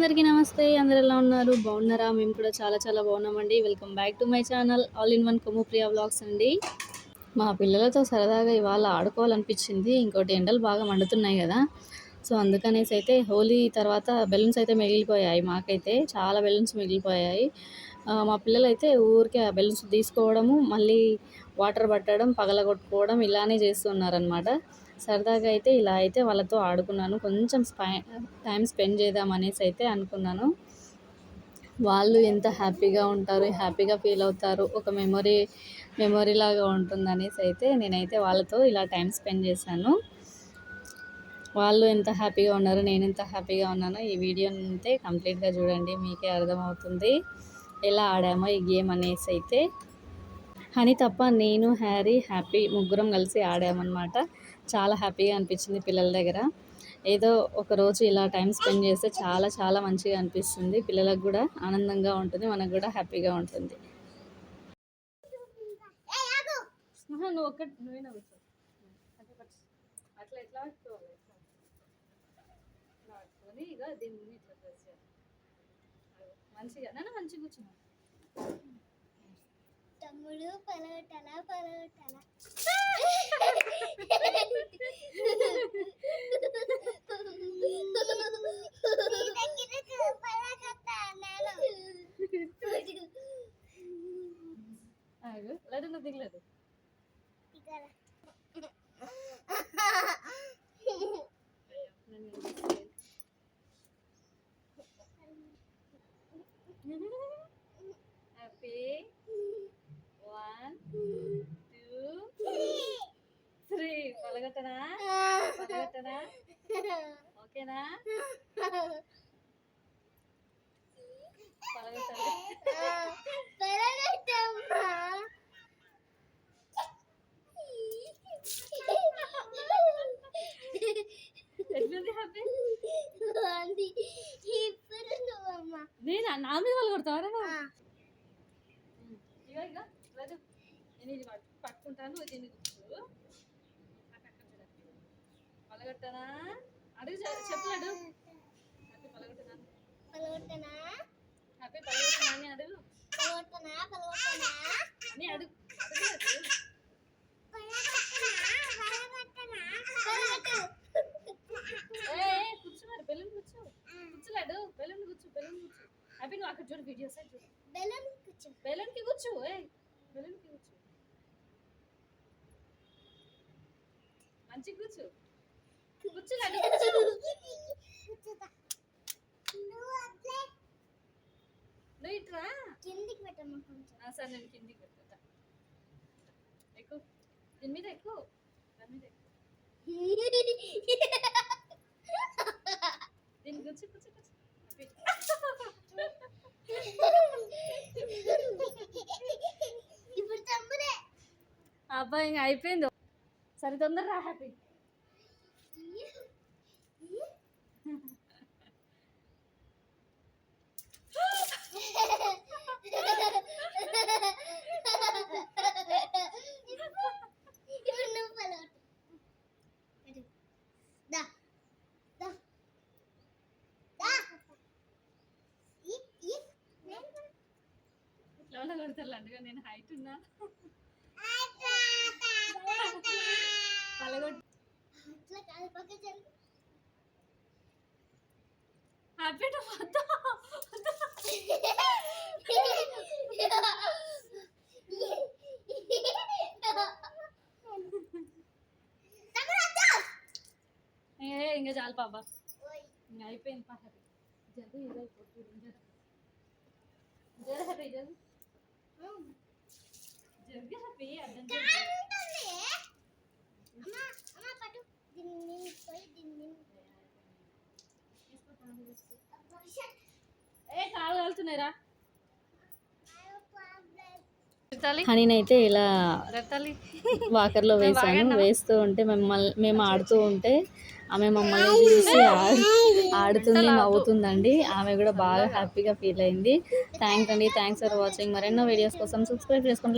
అందరికీ నమస్తే. అందరూ ఎలా ఉన్నారు? బాగున్నారా? మేము కూడా చాలా చాలా బాగున్నామండి. Welcome back to my channel all in one Kommu Priya vlogs అండి. మా పిల్లలతో సరదాగా ఇవాళ ఆడుకోవాలనిపించింది. ఇంకోటి ఎండలు బాగా మండుతున్నాయి కదా, సో అందుకనేసి అయితే హోలీ తర్వాత బెలూన్స్ అయితే మిగిలిపోయాయి. మాకైతే చాలా బెలూన్స్ మిగిలిపోయాయి. మా పిల్లలైతే ఊరికే ఆ బెలూన్స్ తీసుకోవడము, మళ్ళీ వాటర్ పట్టడం, పగలగొట్టుకోవడం ఇలానే చేస్తున్నారనమాట. సరదాగా అయితే ఇలా అయితే వాళ్ళతో ఆడుకున్నాను. కొంచెం టైం స్పెండ్ చేద్దాం అనేసి అయితే అనుకున్నాను. వాళ్ళు ఎంత హ్యాపీగా ఉంటారు, హ్యాపీగా ఫీల్ అవుతారు, ఒక మెమొరీ లాగా ఉంటుందనేసి అయితే నేనైతే వాళ్ళతో ఇలా టైం స్పెండ్ చేశాను. వాళ్ళు ఎంత హ్యాపీగా ఉన్నారు, నేను ఎంత హ్యాపీగా ఉన్నానో ఈ వీడియోని అయితే కంప్లీట్గా చూడండి, మీకే అర్థమవుతుంది ఎలా ఆడామో ఈ గేమ్ అనేసి అయితే. హనీ తప్ప నేను, హ్యాపీ ముగ్గురం కలిసి ఆడామన్నమాట. చాలా హ్యాపీగా అనిపించింది పిల్లల దగ్గర. ఏదో ఒకరోజు ఇలా టైం స్పెండ్ చేస్తే చాలా చాలా మంచిగా అనిపిస్తుంది. పిల్లలకు కూడా ఆనందంగా ఉంటుంది, మనకు కూడా హ్యాపీగా ఉంటుంది. నువ్వు అట్లా ఎట్లా పట్టుకోవాలి, పట్టుకొని ఇక దీన్ని ఇట్లా ప్రెస్ చేయాలి మంచిగా. నన్ను మంచిగా కూర్చున్నా తమ్ముడు పలగొట్టాల పలగొట్టాల లడ్డు దిగలేదు. హ్యాపీ 1 2 3 పలగొట్టనా పలగొట్టనా ఓకేనా? పలగొట్టాలి. ఎట్లుంది హ్యాపీ? నేను నా మీద వాళ్ళు కొడతావరా? ఇక ఇక లేదు, నేను ఇది పట్టుకుంటాను, దీన్ని కూర్చో. పలగొట్టనా అడుగు, చెప్పలేడు. హ్యాపీ పలగొట్టనా, పలగొట్టనా హ్యాపీ పలగొట్టనా అని అడుగు, పలగొట్టనా పలగొట్టనా అని అడుగు. కూర్చో మరి, బెలూన్ కూర్చో, కూర్చోలేడు, బెలూన్ కూర్చో, బెలూన్ కూర్చో. హ్యాపీ నువ్వు అక్కడ చూడు, వీడియో సైడ్ చూడు. బెలూన్ కూర్చో, బెలూన్ కి కూర్చో, బెలూన్ కి కూర్చో, మంచిగా కూర్చో, కూర్చోలేడు, నువ్వు ఇట్రా కిందికి పెట్టమ్మా కొంచెం. సరే నేను కిందికి పెడతా. ఎక్కువ దీని మీద ఎక్కువ, దాని మీద ఎక్కువ, దీన్ని కూర్చో కూర్చో కూర్చో. ఇప్పుడు తమ్ముడే అబ్బాయి ఇంకా అయిపోయింది. సరే తొందరరా హ్యాపీ. ఇప్పుడు నువ్వు పలగొట్టు. దా దా దా ఇట్లా కొడతారు అందుగా, నేను హైట్ ఉన్నా. పలగొట్టు. అట్లా కాదు, పక్క జరుగు. హ్యాపీ ఇంకా చాలు పాప, ఇంకా అయిపోయింది. పా హ్యాపీ జరుగు, ఇది అయిపోతుంది. జరు హ్యాపీ, జరు జరుగు హ్యాపీ. అర్థం కాలు కాలుతున్నాయిరా. హనీనైతే ఇలా వాకర్లో వేసాను. వేస్తూ ఉంటే మేము ఆడుతూ ఉంటే ఆమె మమ్మల్ని చూసి ఆడుతుంది, నవ్వుతుందండి. ఆమె కూడా బాగా హ్యాపీగా ఫీల్ అయింది. థ్యాంక్స్ అండి, థ్యాంక్స్ ఫర్ వాచింగ్. మరెన్నో వీడియోస్ కోసం సబ్స్క్రైబ్ చేసుకోండి.